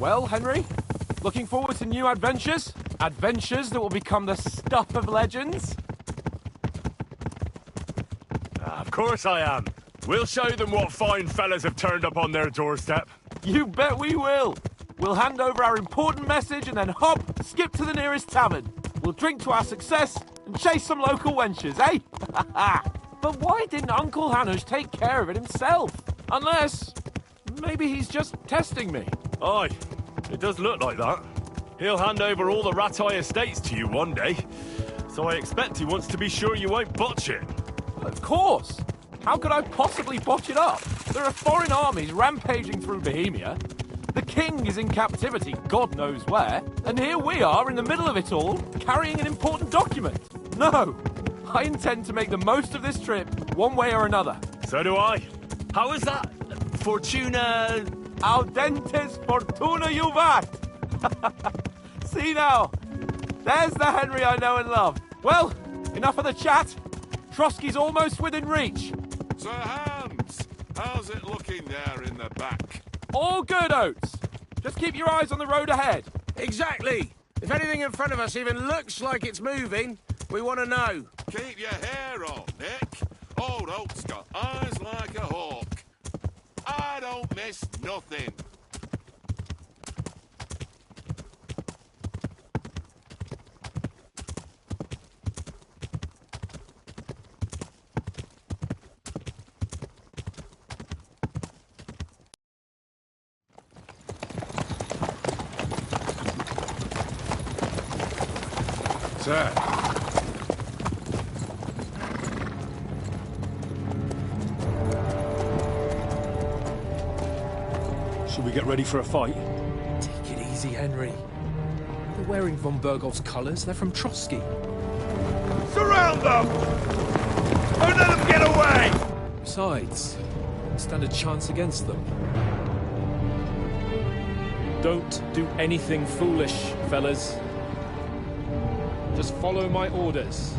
Well, Henry, looking forward to new adventures? Adventures that will become the stuff of legends? Of course I am. We'll show them what fine fellas have turned up on their doorstep. You bet we will. We'll hand over our important message and then hop, skip to the nearest tavern. We'll drink to our success and chase some local wenches, eh? But why didn't Uncle Hanush take care of it himself? Unless, maybe he's just testing me. Aye, it does look like that. He'll hand over all the Ratai estates to you one day. So I expect he wants to be sure you won't botch it. Of course. How could I possibly botch it up? There are foreign armies rampaging through Bohemia. The king is in captivity, God knows where. And here we are in the middle of it all, carrying an important document. No, I intend to make the most of this trip, one way or another. So do I. How is that? Fortuna... Audentes fortuna juvat! See now, there's the Henry I know and love. Well, enough of the chat. Trotsky's almost within reach. Sir Hans, how's it looking there in the back? All good, Oates. Just keep your eyes on the road ahead. Exactly. If anything in front of us even looks like it's moving, we want to know. Keep your hair on, Nick. Old Oak's got eyes like a hawk. I don't miss nothing. Sir. Should we get ready for a fight? Take it easy, Henry. They're wearing von Bergov's colours. They're from Trotsky. Surround them! Don't let them get away! Besides, stand a chance against them. Don't do anything foolish, fellas. Just follow my orders.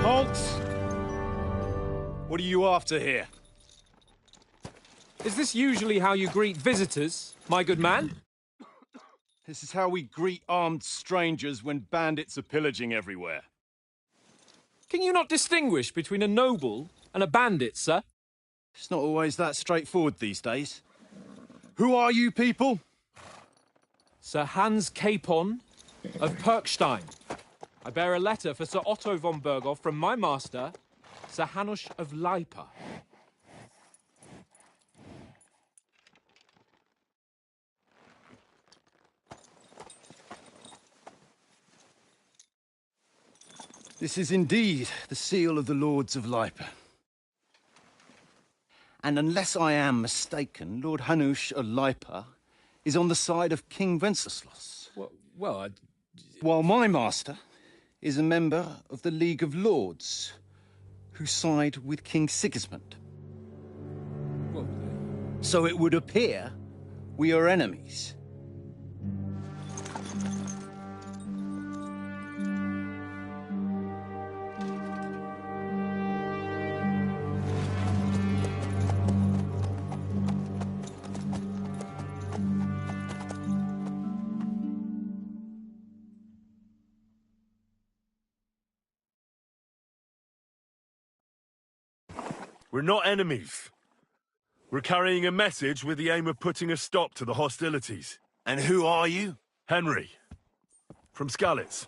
Halt! What are you after here? Is this usually how you greet visitors, my good man? This is how we greet armed strangers when bandits are pillaging everywhere. Can you not distinguish between a noble and a bandit, sir? It's not always that straightforward these days. Who are you people? Sir Hans Capon of Perkstein. I bear a letter for Sir Otto von Berghoff from my master, Sir Hanush of Lipa. This is indeed the seal of the Lords of Lipa. And unless I am mistaken, Lord Hanush of Lipa is on the side of King Wenceslas. While my master is a member of the League of Lords, who side with King Sigismund. So it would appear we are enemies. We're not enemies. We're carrying a message with the aim of putting a stop to the hostilities. And who are you? Henry, from Skalitz.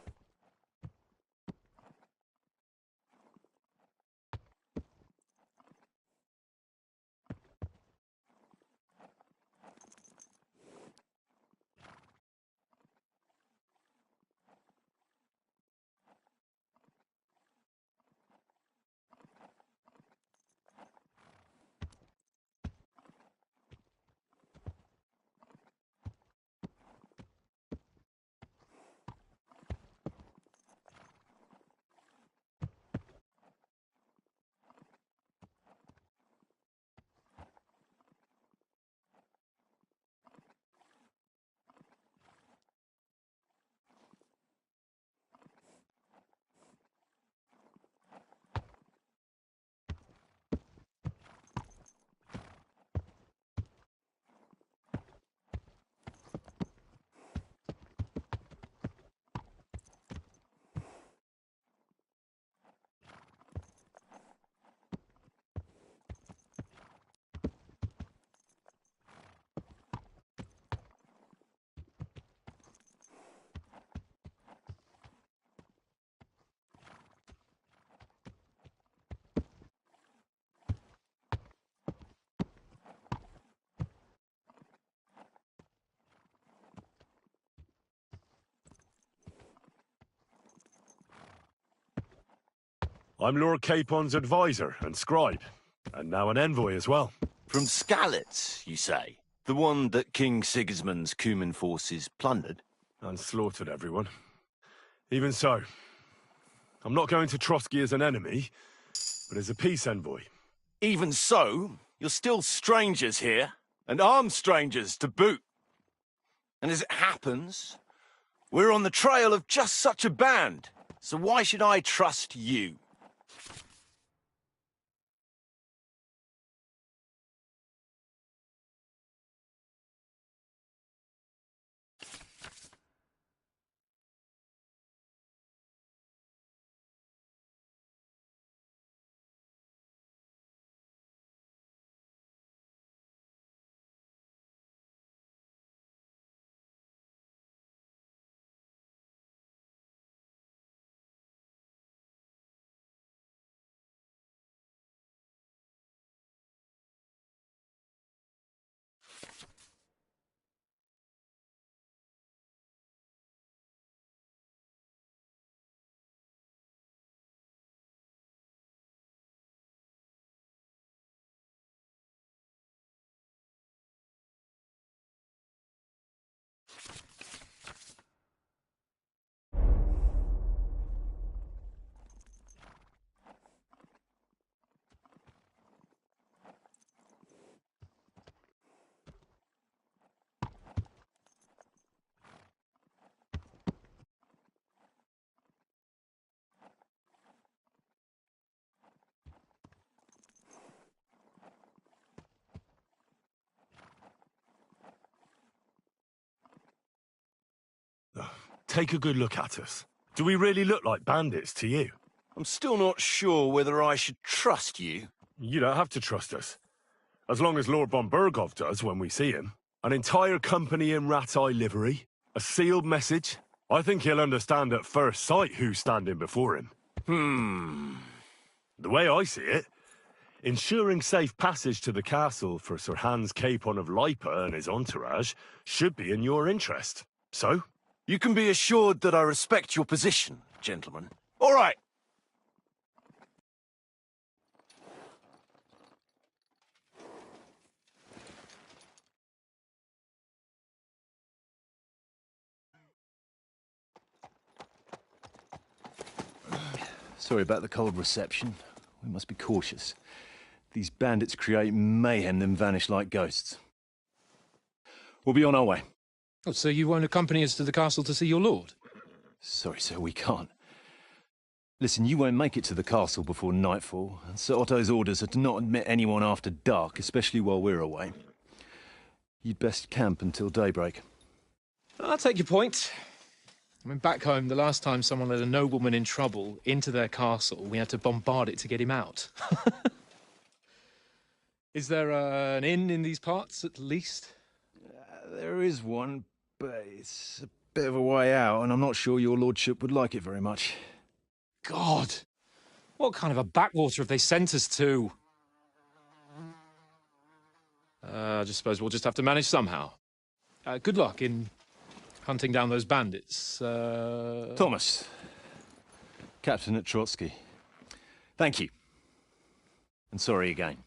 I'm Lord Capon's advisor and scribe, and now an envoy as well. From Skalitz, you say? The one that King Sigismund's Cuman forces plundered? And slaughtered everyone. Even so, I'm not going to Trotsky as an enemy, but as a peace envoy. Even so, you're still strangers here, and armed strangers to boot. And as it happens, we're on the trail of just such a band, so why should I trust you? Take a good look at us. Do we really look like bandits to you? I'm still not sure whether I should trust you. You don't have to trust us. As long as Lord von Burgov does when we see him. An entire company in rat-eye livery. A sealed message. I think he'll understand at first sight who's standing before him. The way I see it, ensuring safe passage to the castle for Sir Hans Capon of Lipa and his entourage should be in your interest. So? You can be assured that I respect your position, gentlemen. All right. Sorry about the cold reception. We must be cautious. These bandits create mayhem, then vanish like ghosts. We'll be on our way. Oh, so you won't accompany us to the castle to see your lord? Sorry, sir, we can't. Listen, you won't make it to the castle before nightfall, and Sir Otto's orders are to not admit anyone after dark, especially while we're away. You'd best camp until daybreak. I'll take your point. I mean, back home, the last time someone let a nobleman in trouble into their castle, we had to bombard it to get him out. Is there an inn in these parts, at least? There is one, but it's a bit of a way out, and I'm not sure your lordship would like it very much. God! What kind of a backwater have they sent us to? I just suppose we'll just have to manage somehow. Good luck in hunting down those bandits. Thomas, captain at Trotsky. Thank you. And sorry again.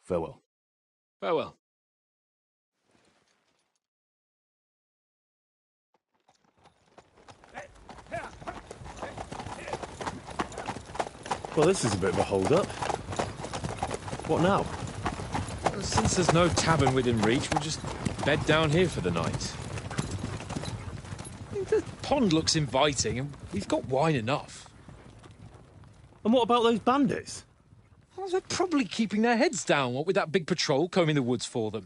Farewell. Farewell. Well, this is a bit of a hold-up. What now? Well, since there's no tavern within reach, we'll just bed down here for the night. The pond looks inviting, and we've got wine enough. And what about those bandits? Well, they're probably keeping their heads down, what with that big patrol combing the woods for them.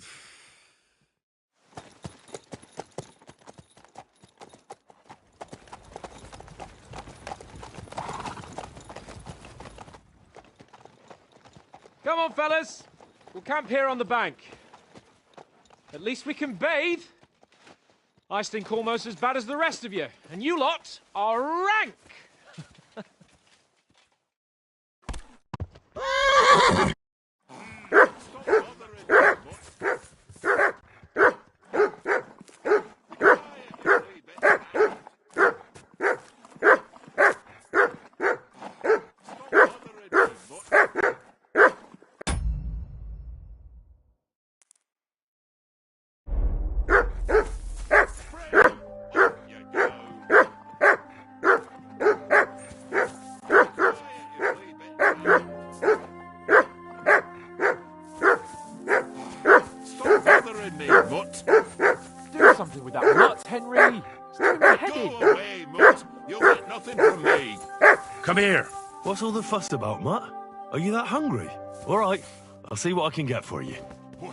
Come on, fellas. We'll camp here on the bank. At least we can bathe. I stink almost as bad as the rest of you, and you lot are rank. something with that mutt, Henry. It's doing my head in. Go away, Mutt. You'll get nothing from me. Come here. What's all the fuss about, Mutt? Are you that hungry? All right, I'll see what I can get for you. Well,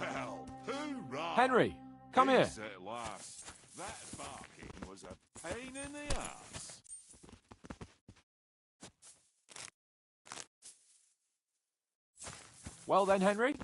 hoorah. Henry, come here. Is at last. That barking was a pain in the ass. Well then, Henry.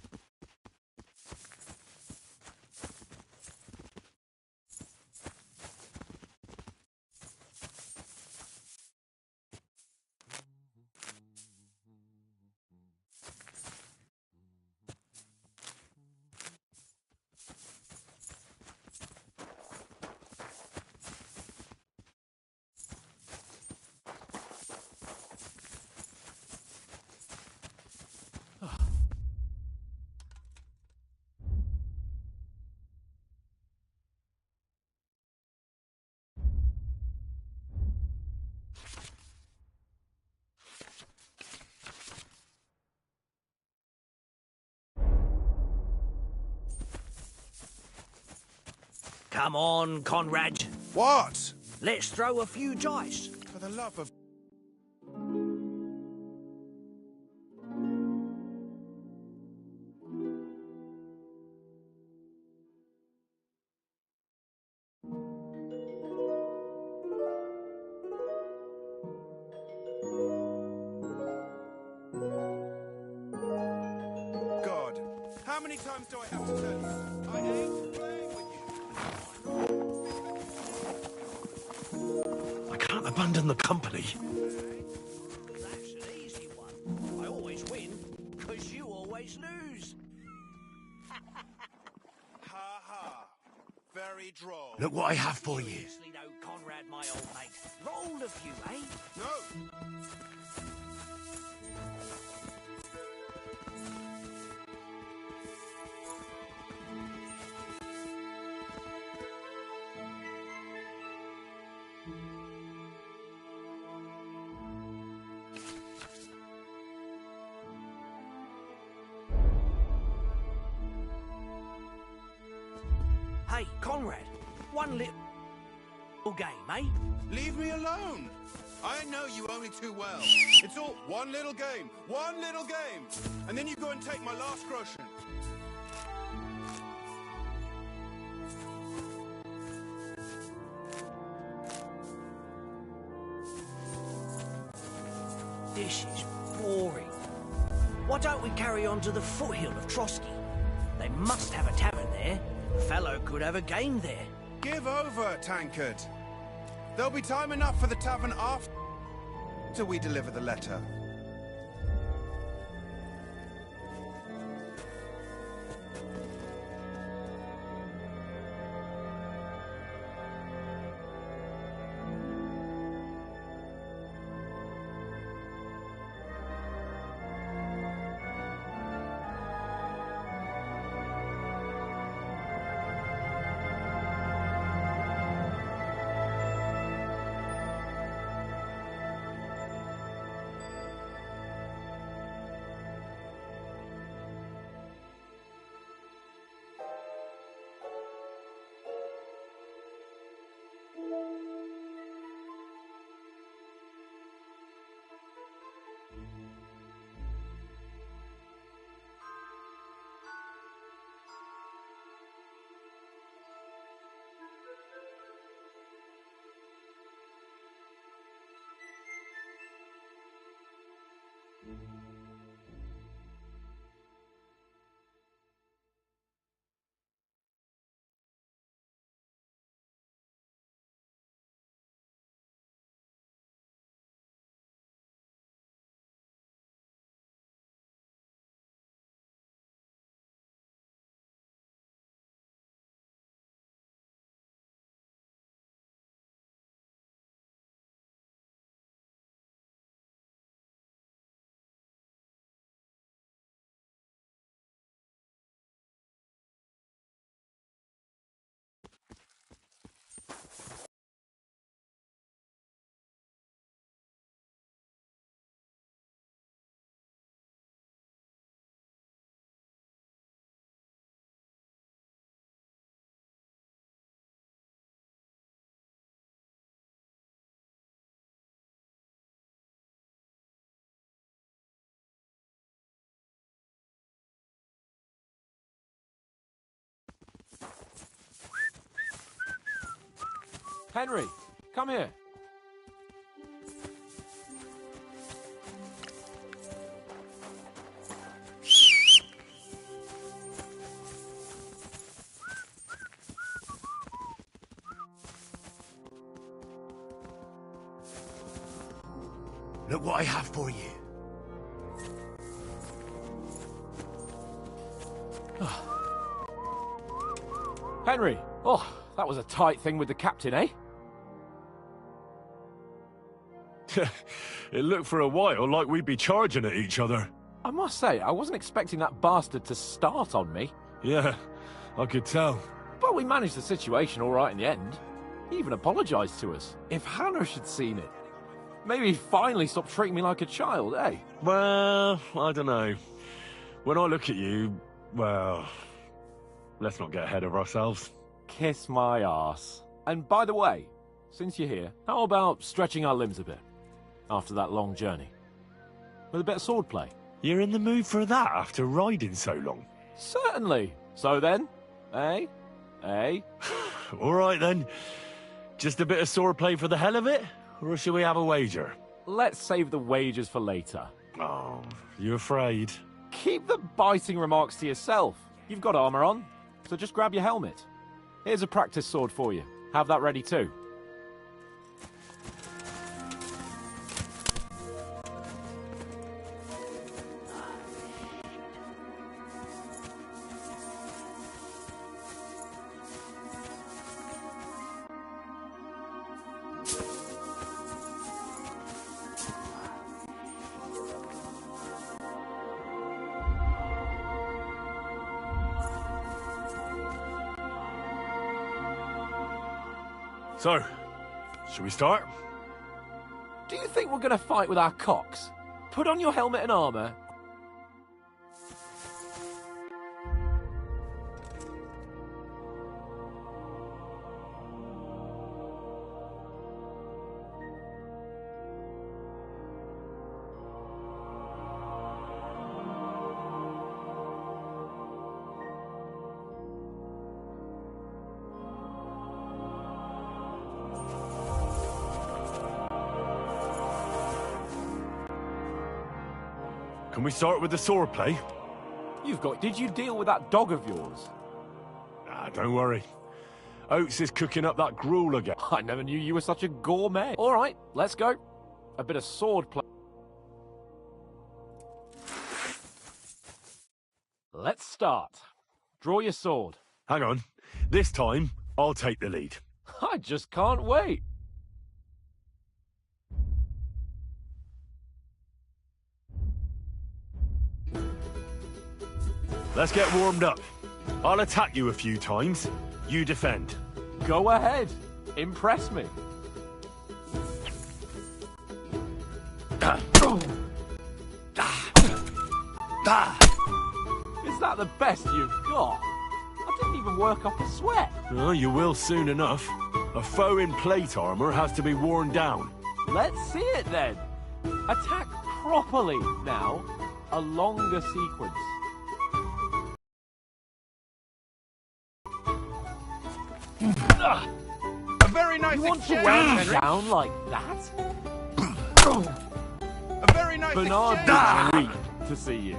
Come on, Conrad. What? Let's throw a few dice. For the love of... God, how many times do I have to tell you? I ain't playing with you. I can't abandon the company. That's an easy one. I always win, because you always lose. Ha ha. Very droll. Look what I have for you. Seriously though, Conrad, my old mate. Roll a few, eh? No. Hey, Conrad, one little game, eh? Leave me alone. I know you only too well. It's all one little game, and then you go and take my last groschen. This is boring. Why don't we carry on to the foothill of Trotsky? They must have a tavern there. A fellow could have a game there. Give over, Tankard. There'll be time enough for the tavern after we deliver the letter. Henry, come here. Look what I have for you. Henry, oh, that was a tight thing with the captain, eh? It looked for a while like we'd be charging at each other. I must say, I wasn't expecting that bastard to start on me. Yeah, I could tell. But we managed the situation all right in the end. He even apologised to us. If Hanush had seen it, maybe he'd finally stop treating me like a child, eh? Well, I don't know. When I look at you, well, let's not get ahead of ourselves. Kiss my arse. And by the way, since you're here, how about stretching our limbs a bit? After that long journey. With a bit of swordplay. You're in the mood for that after riding so long? Certainly. So then, eh? Eh? All right then. Just a bit of swordplay for the hell of it? Or shall we have a wager? Let's save the wagers for later. Oh, you afraid? Keep the biting remarks to yourself. You've got armour on, so just grab your helmet. Here's a practice sword for you. Have that ready too. So, shall we start? Do you think we're going to fight with our cocks? Put on your helmet and armour. Can we start with the swordplay? Did you deal with that dog of yours? Ah, don't worry. Oates is cooking up that gruel again. I never knew you were such a gourmet. All right, let's go. A bit of swordplay. Let's start. Draw your sword. Hang on. This time, I'll take the lead. I just can't wait. Let's get warmed up. I'll attack you a few times. You defend. Go ahead. Impress me. Is that the best you've got? I didn't even work up a sweat. Oh, you will soon enough. A foe in plate armor has to be worn down. Let's see it then. Attack properly now. A longer sequence. A very nice You want to exchange, wear me Henry. down like that? A very nice Bernard exchange. would weep to see you.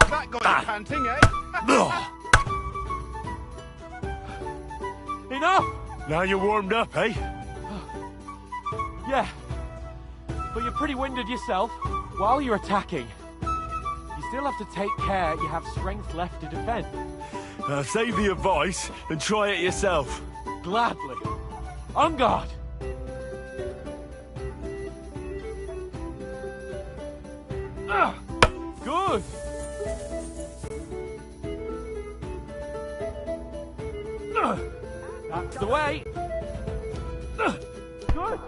That got you panting, eh? Enough! Now you're warmed up, eh? Yeah. But you're pretty winded yourself. While you're attacking, you still have to take care you have strength left to defend. Save the advice and try it yourself. Gladly. On guard! Good! That's the way! Good!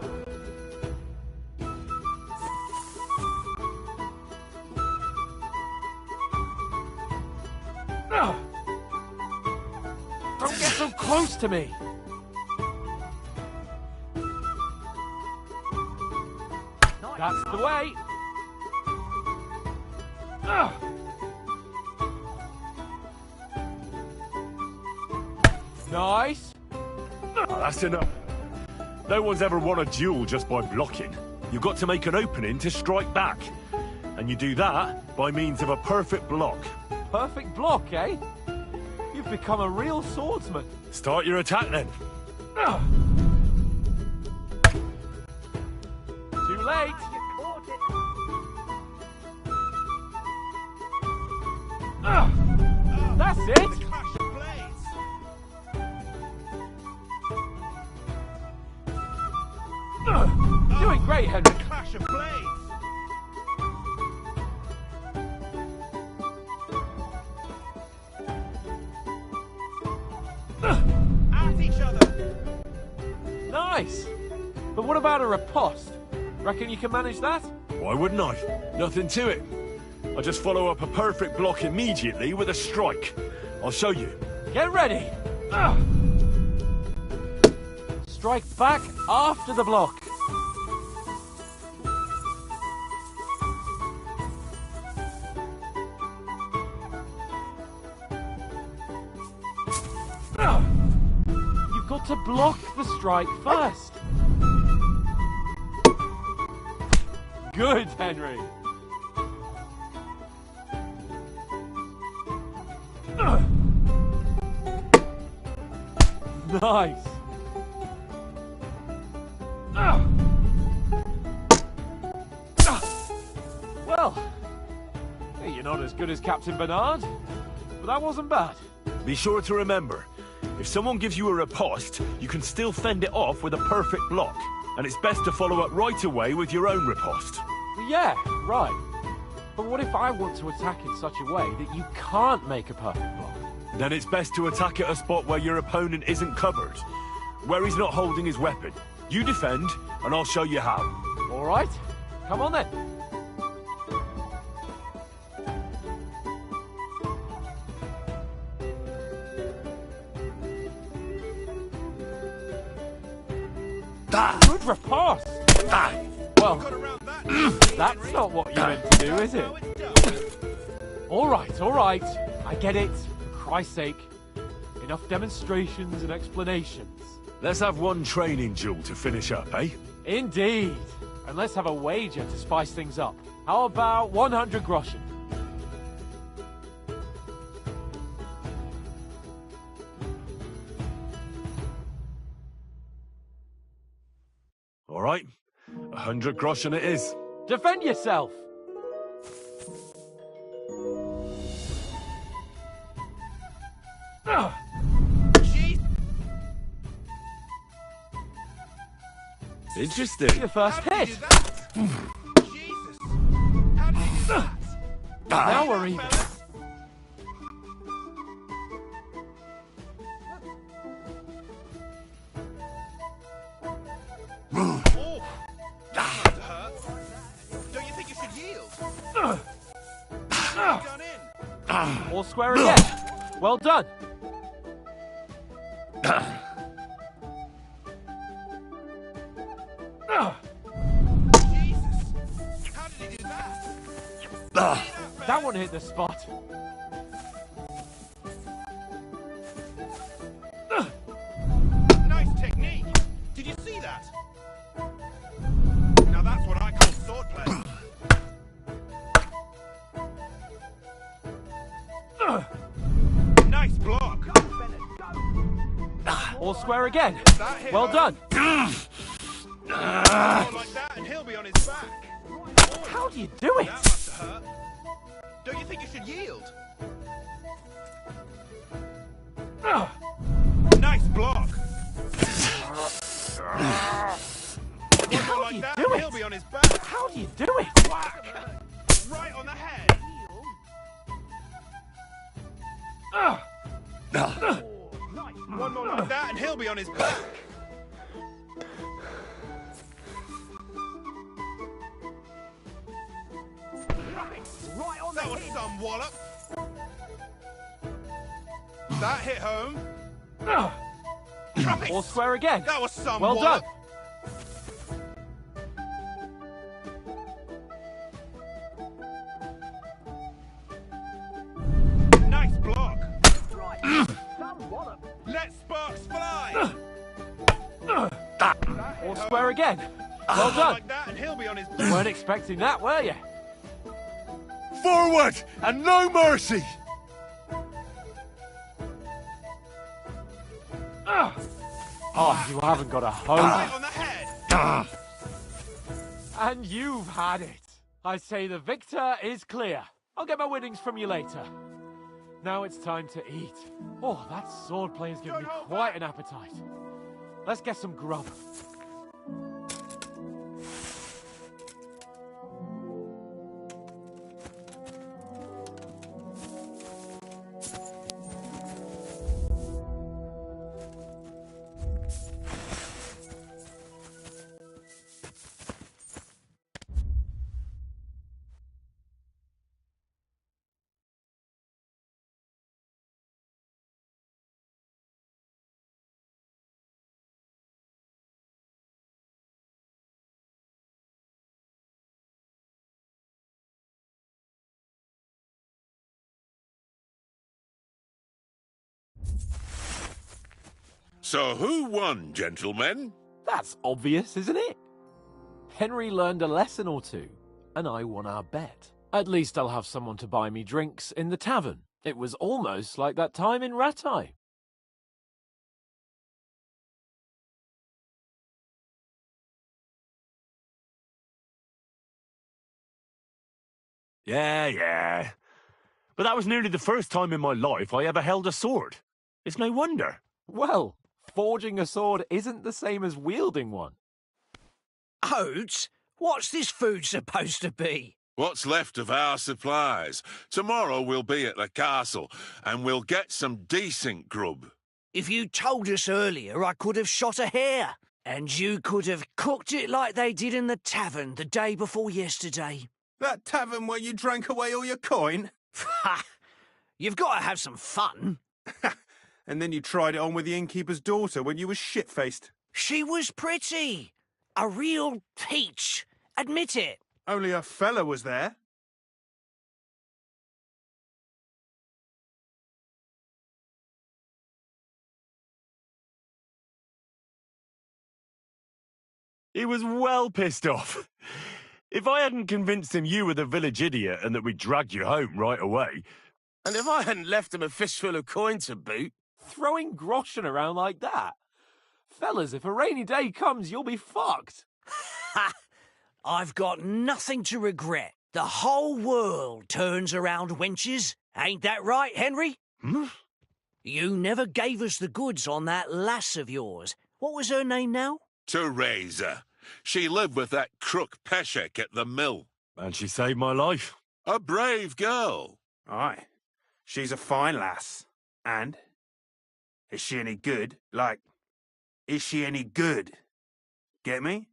Don't get so close to me! That's the way. Nice. That's enough. No one's ever won a duel just by blocking. You've got to make an opening to strike back. And you do that by means of a perfect block. Perfect block, eh? You've become a real swordsman. Start your attack then. Too late. That's it. Clash of blades. Doing great, Henry. Clash of blades. At each other. Nice. But what about a riposte? Reckon you can manage that? Why wouldn't I? Nothing to it. I just follow up a perfect block immediately with a strike. I'll show you. Get ready. Strike back after the block. You've got to block the strike first. Good, Henry. Nice. Well, hey, you're not as good as Captain Bernard, but that wasn't bad. Be sure to remember, if someone gives you a riposte, you can still fend it off with a perfect block. And it's best to follow up right away with your own riposte. Yeah, right. But what if I want to attack in such a way that you can't make a perfect block? Then it's best to attack at a spot where your opponent isn't covered, where he's not holding his weapon. You defend, and I'll show you how. All right, come on then. Good riposte. Well, that's not what you meant to do, is it? All right. I get it. For Christ's sake. Enough demonstrations and explanations. Let's have one training duel to finish up, eh? Indeed. And let's have a wager to spice things up. How about 100 groschen? All right, 100 groschen it is. Defend yourself! Jeez. Interesting. Your first How did hit! you do that? Jesus. How did you do that? Now we're even. Fellas? Oh, that must hurt. Don't you think you should yield? Gun in. All square again. Well done. Jesus. How did he do that? That one hit the spot. Nice technique. Did you see that? Now that's what I call swordplay. Nice block. All square again. That hit Well home. done. More like that and he'll be on his back. How do you do it? That must have hurt. Don't you think you should yield? Nice block. One more like that do and it? he'll be on his back. How do you do it? Whack. Right on the head. One more like that and he'll be on his back. Right on that was some wallop. That hit home. All square again. That was some Well wallop. done. fly! All square again. Well done. Like that, and he'll be on his... You weren't expecting that, were you? Forward, and no mercy! Oh, you haven't got a hose. Right on the head! And you've had it. I say the victor is clear. I'll get my winnings from you later. Now it's time to eat. Oh, that swordplay has given me quite an appetite. Let's get some grub. So who won, gentlemen? That's obvious, isn't it? Henry learned a lesson or two, and I won our bet. At least I'll have someone to buy me drinks in the tavern. It was almost like that time in Rattay. Yeah. But that was nearly the first time in my life I ever held a sword. It's no wonder. Well, forging a sword isn't the same as wielding one. Oates, what's this food supposed to be? What's left of our supplies. Tomorrow we'll be at the castle, and we'll get some decent grub. If you told us earlier, I could have shot a hare. And you could have cooked it like they did in the tavern the day before yesterday. That tavern where you drank away all your coin? Ha! You've got to have some fun. And then you tried it on with the innkeeper's daughter when you were shit-faced. She was pretty. A real peach. Admit it. Only a fella was there. He was well pissed off. If I hadn't convinced him you were the village idiot and that we'd drag you home right away... And if I hadn't left him a fistful of coin to boot... Throwing groschen around like that? Fellas, if a rainy day comes, you'll be fucked. Ha! I've got nothing to regret. The whole world turns around wenches. Ain't that right, Henry? Hmm? You never gave us the goods on that lass of yours. What was her name now? Teresa. She lived with that crook Peshek at the mill. And she saved my life. A brave girl. Aye. She's a fine lass. And? Is she any good? Like, is she any good? Get me?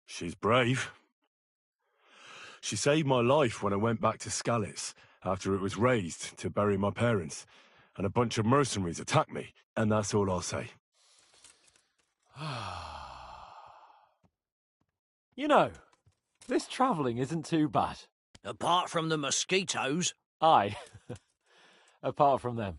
She's brave. She saved my life when I went back to Skalitz after it was razed to bury my parents, and a bunch of mercenaries attacked me, and that's all I'll say. You know, this travelling isn't too bad. Apart from the mosquitoes. Aye. Apart from them.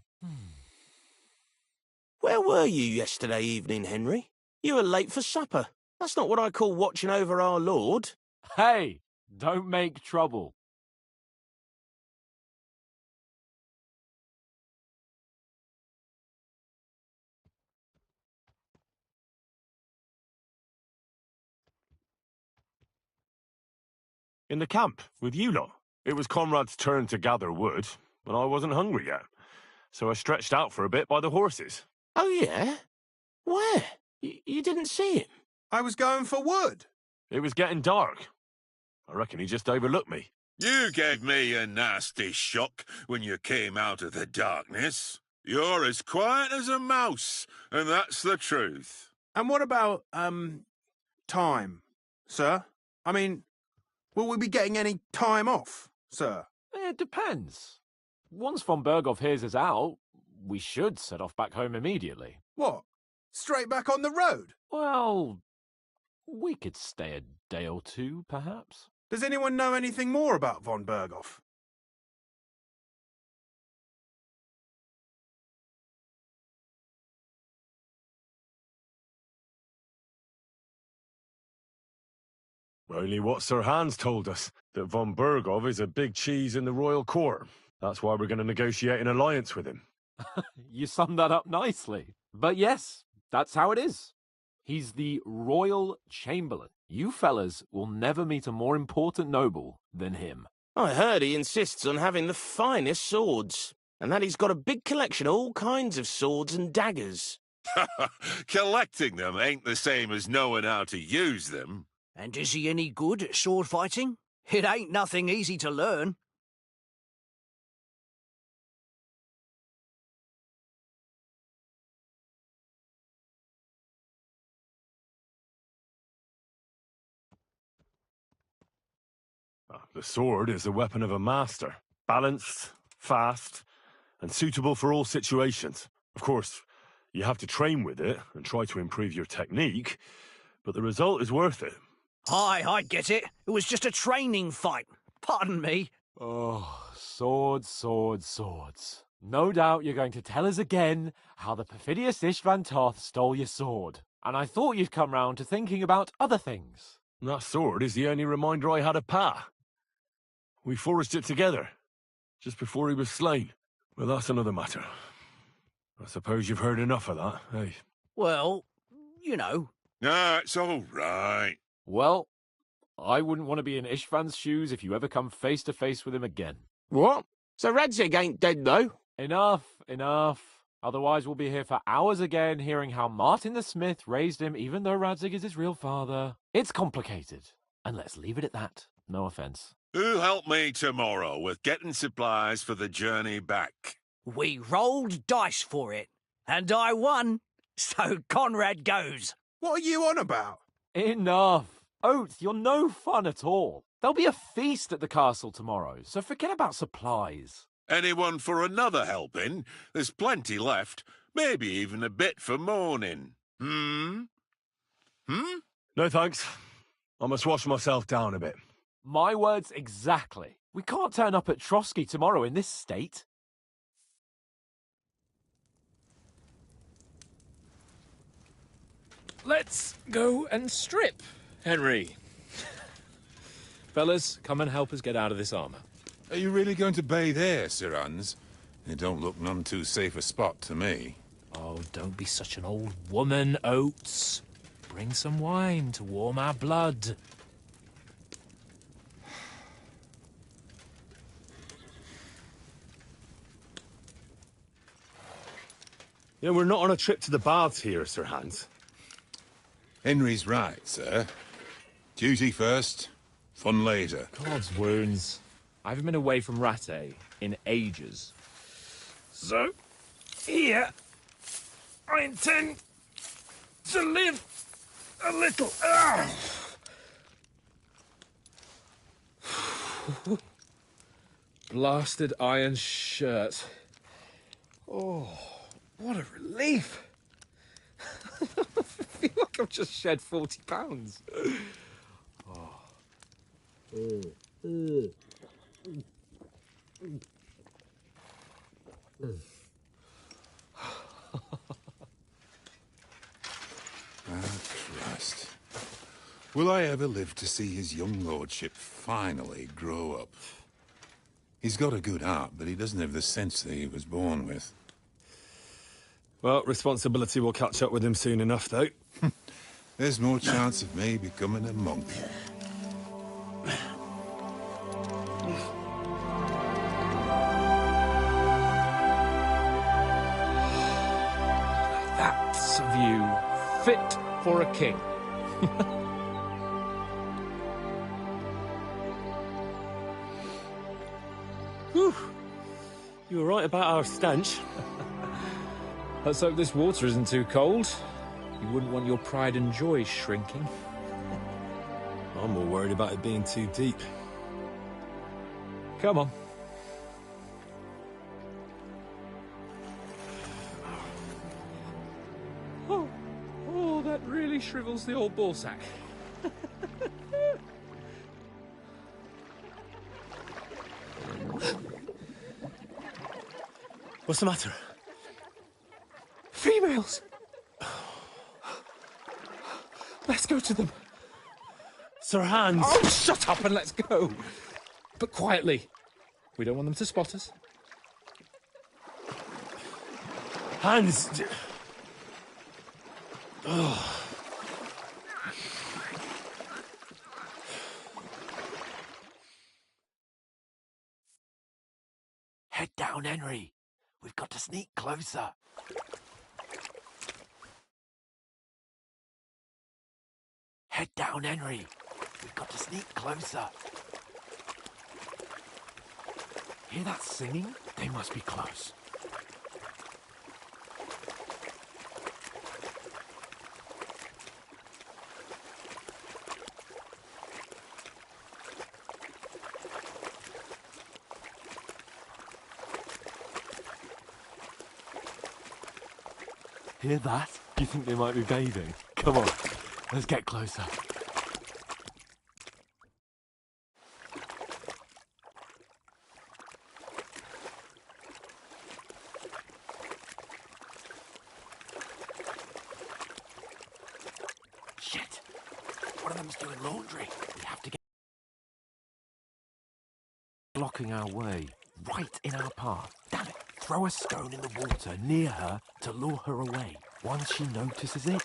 Where were you yesterday evening, Henry? You were late for supper. That's not what I call watching over our lord. Hey, don't make trouble. In the camp, with you lot. It was Conrad's turn to gather wood, and I wasn't hungry yet. So I stretched out for a bit by the horses. Oh, yeah? Where? You didn't see him? I was going for wood. It was getting dark. I reckon he just overlooked me. You gave me a nasty shock when you came out of the darkness. You're as quiet as a mouse, and that's the truth. And what about, time, sir? I mean, will we be getting any time off, sir? It depends. Once von Berghoff hears us out, we should set off back home immediately. What? Straight back on the road? Well, we could stay a day or two, perhaps. Does anyone know anything more about von Berghoff? Only what Sir Hans told us, that von Berghoff is a big cheese in the royal court. That's why we're going to negotiate an alliance with him. You summed that up nicely. But yes, that's how it is. He's the Royal Chamberlain. You fellas will never meet a more important noble than him. I heard he insists on having the finest swords, and that he's got a big collection of all kinds of swords and daggers. Collecting them ain't the same as knowing how to use them. And is he any good at sword fighting? It ain't nothing easy to learn. The sword is the weapon of a master. Balanced, fast, and suitable for all situations. Of course, you have to train with it and try to improve your technique, but the result is worth it. Aye, I get it. It was just a training fight. Pardon me. Oh, swords, swords, swords. No doubt you're going to tell us again how the perfidious Ishvan Toth stole your sword. And I thought you'd come round to thinking about other things. That sword is the only reminder I had of Pa. We forged it together, just before he was slain. Well, that's another matter. I suppose you've heard enough of that, eh? Well, you know. Nah, it's all right. Well, I wouldn't want to be in Ishvan's shoes if you ever come face to face with him again. What? So Radzig ain't dead, though? Enough, enough. Otherwise we'll be here for hours again hearing how Martin the Smith raised him even though Radzig is his real father. It's complicated. And let's leave it at that. No offence. Who'll help me tomorrow with getting supplies for the journey back? We rolled dice for it, and I won. So Conrad goes. What are you on about? Enough. Oath, you're no fun at all. There'll be a feast at the castle tomorrow, so forget about supplies. Anyone for another helping? There's plenty left. Maybe even a bit for morning. Hmm? No thanks. I must wash myself down a bit. My words exactly. We can't turn up at Trotsky tomorrow in this state. Let's go and strip, Henry. Fellas, come and help us get out of this armour. Are you really going to bathe here, Sir Hans? It don't look none too safe a spot to me. Oh, don't be such an old woman, Oates. Bring some wine to warm our blood. Yeah, we're not on a trip to the baths here, Sir Hans. Henry's right, sir. Duty first, fun later. God's wounds. I haven't been away from Rattay in ages. So, here, I intend to live a little. Blasted iron shirt. Oh, what a relief. I feel like I've just shed 40 pounds. Christ. Will I ever live to see his young lordship finally grow up? He's got a good heart, but he doesn't have the sense that he was born with. Well, responsibility will catch up with him soon enough, though. There's more chance of me becoming a monk. That's a view fit for a king. Whew. You were right about our stench. Let's hope this water isn't too cold. You wouldn't want your pride and joy shrinking. I'm more worried about it being too deep. Come on. Oh, that really shrivels the old ballsack. What's the matter? Females! Let's go to them. Sir Hans! Oh, shut up and let's go. But quietly. We don't want them to spot us. Hans! Oh. Head down, Henry. We've got to sneak closer. Head down, Henry. We've got to sneak closer. Hear that singing? They must be close. Hear that? Do you think they might be bathing? Come on, let's get closer. Shit! One of them's doing laundry. We have to get... Blocking our way, right in our path. Damn it! Throw a stone in the water near her to lure her away. Once she notices it,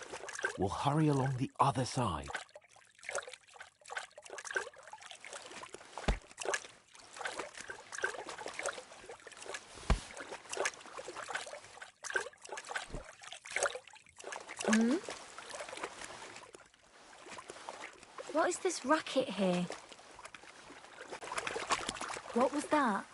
we'll hurry along the other side. Hmm? What is this racket here? What was that?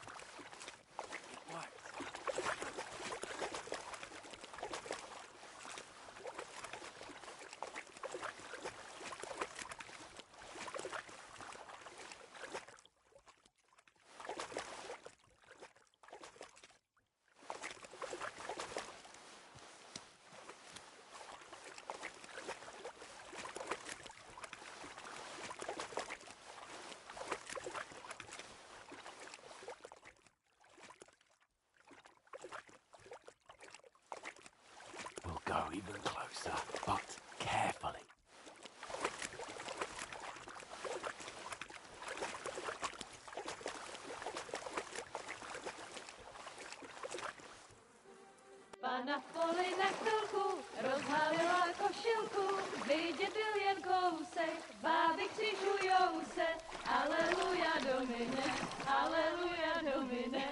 We'll go even closer, but carefully. Pana v poli na chvilku rozhalila košilku, vidět byl jen kousek, báby křižujou se, aleluja Domine, aleluja Domine.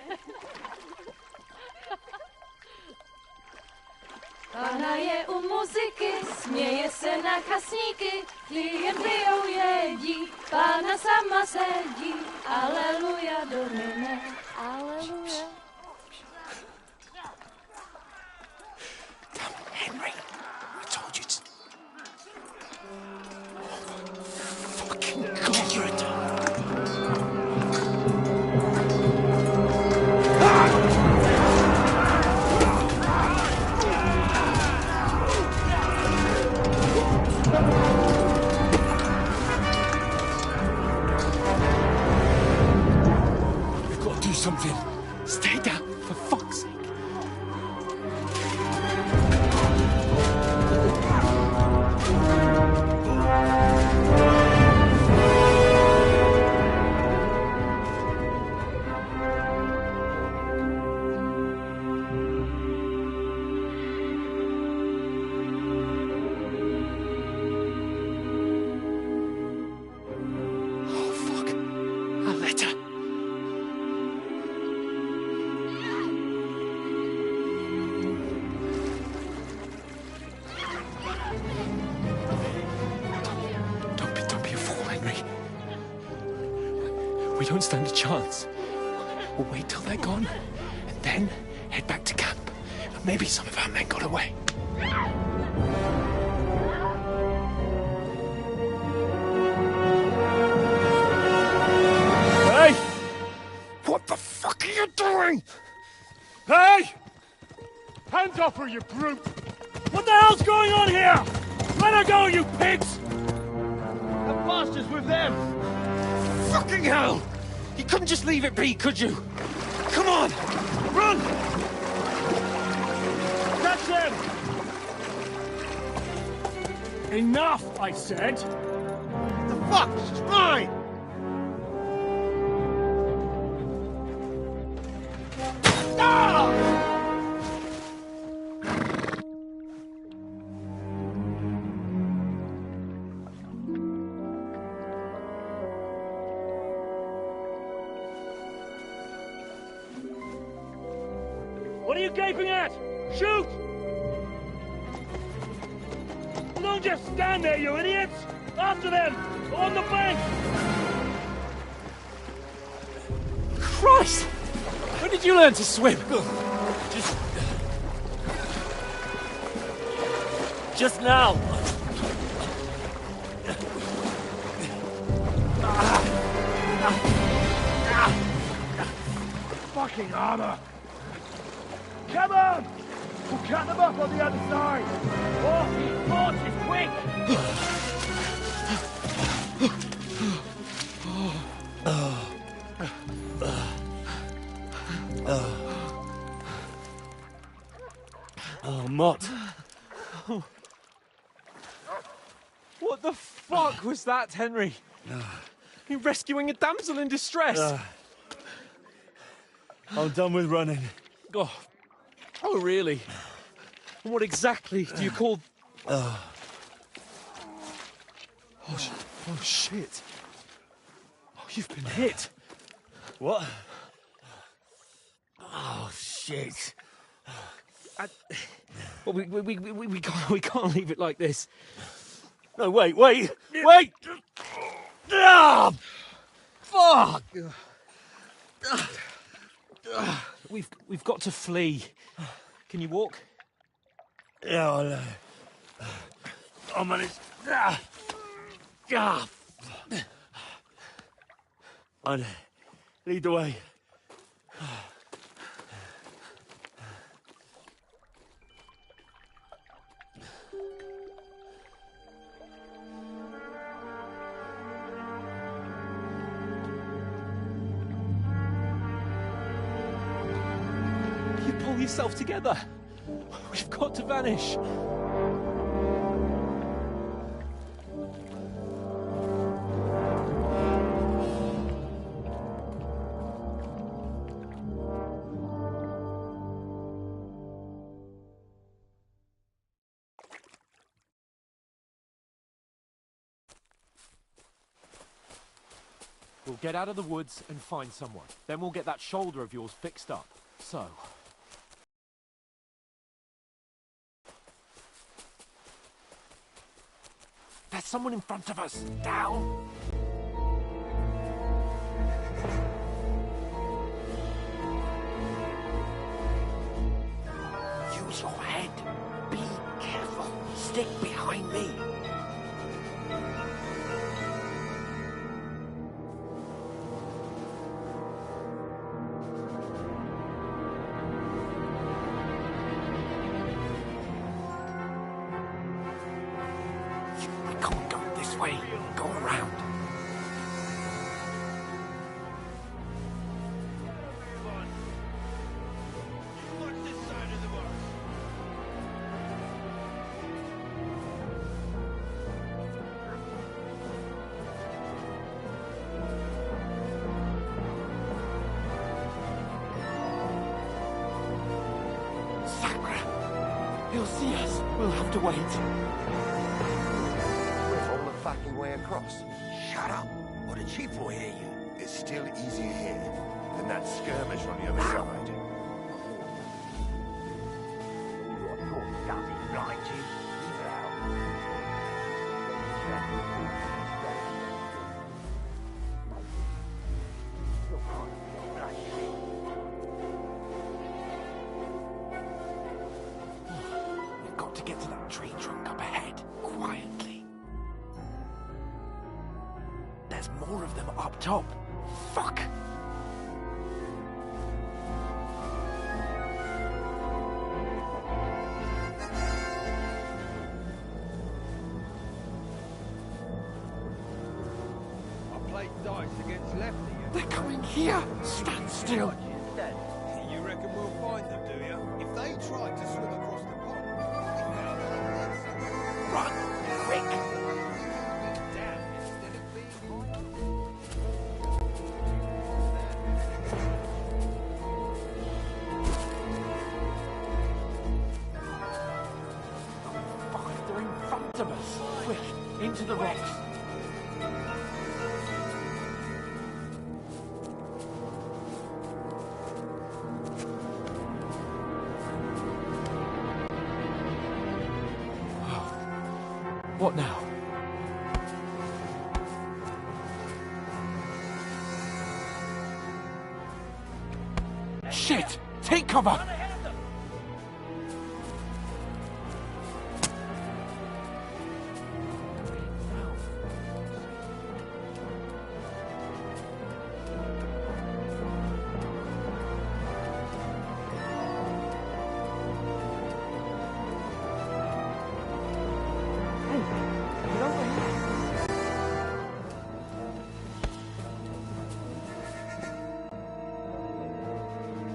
Pana je u muziky, směje se na chasníky, klienty ją jedí, Pana sama sedí, aleluja Domine, aleluja. Henry, I told you to... Fucking God, you're a dog. We've got to do something. Stay down, for fuck's sake. We don't stand a chance. We'll wait till they're gone, and then head back to camp. Maybe some of our men got away. Hey! What the fuck are you doing? Hey! Hands off her, you brute! What the hell's going on here? Let her go, you pigs! The bastard's with them! Fucking hell! You couldn't just leave it be, could you? Come on! Run! Catch them! Enough, I said! The fuck? It's mine! What are you gaping at? Shoot! Don't just stand there, you idiots! After them! On the bank! Christ! When did you learn to swim? Just now! Fucking armor! Come on! We'll cut them up on the other side! Horses, quick! Oh, Mott. What the fuck was that, Henry? You rescuing a damsel in distress? I'm done with running. Oh, really? And what exactly do you call... Oh, shit. Oh, you've been hit. What? Oh, shit. Well, we can't leave it like this. No, wait! Ah! Fuck! We've got to flee. Can you walk? Yeah, I'll manage. I'd lead the way. You pull yourself together. We've got to vanish. We'll get out of the woods and find someone. Then we'll get that shoulder of yours fixed up. So... There's someone in front of us. Down! Use your head. Be careful. Stick behind me. Way. Go around. Sacra! He'll see us. We'll have to wait. Fucking way across. Shut up, or the chief will hear you. It's still easier here than that skirmish on the other side. Your talk doesn't blind you. We've got to get to that tree trunk up ahead, quietly. There's more of them up top. Fuck! I played dice against lefty. They're coming here! Stand still! You reckon we'll find them, do you? If they tried to swim across the pond, of us. Quick, into the rocks. What now? Shit! Take cover!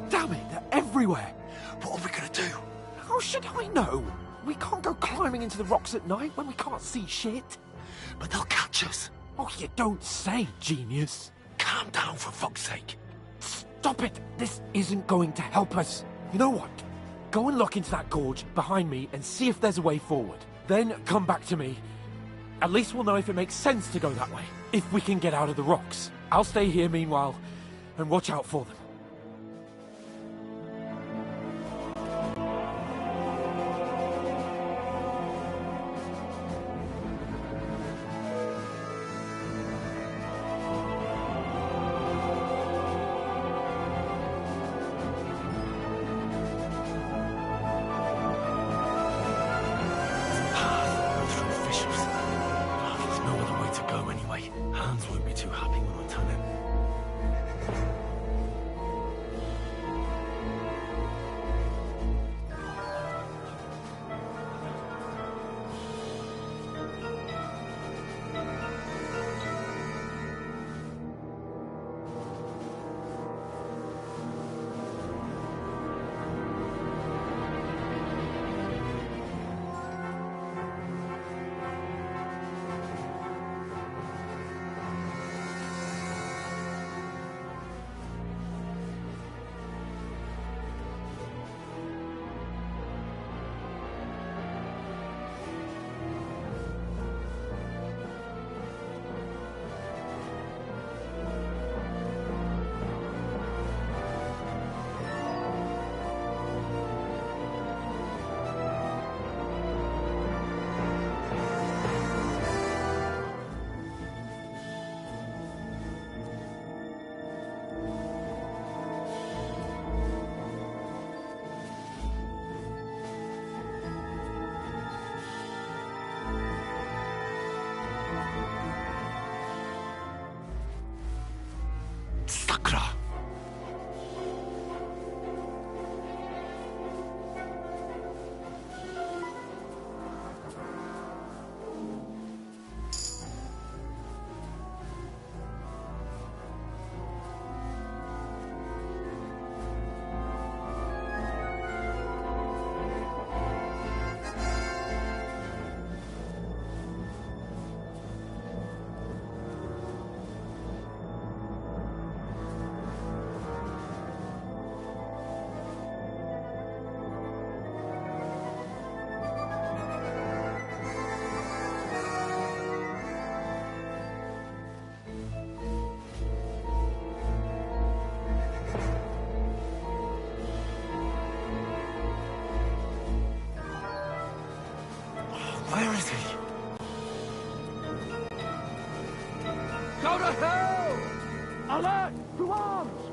Damn it, they're everywhere! What are we gonna do? How should I know? We can't go climbing into the rocks at night when we can't see shit. But they'll catch us. Oh, you don't say, genius. Calm down, for fuck's sake. Stop it! This isn't going to help us. You know what? Go and look into that gorge behind me and see if there's a way forward. Then come back to me. At least we'll know if it makes sense to go that way. If we can get out of the rocks. I'll stay here meanwhile and watch out for them. Sakra! Where is he? Go to hell! Alert! To arms!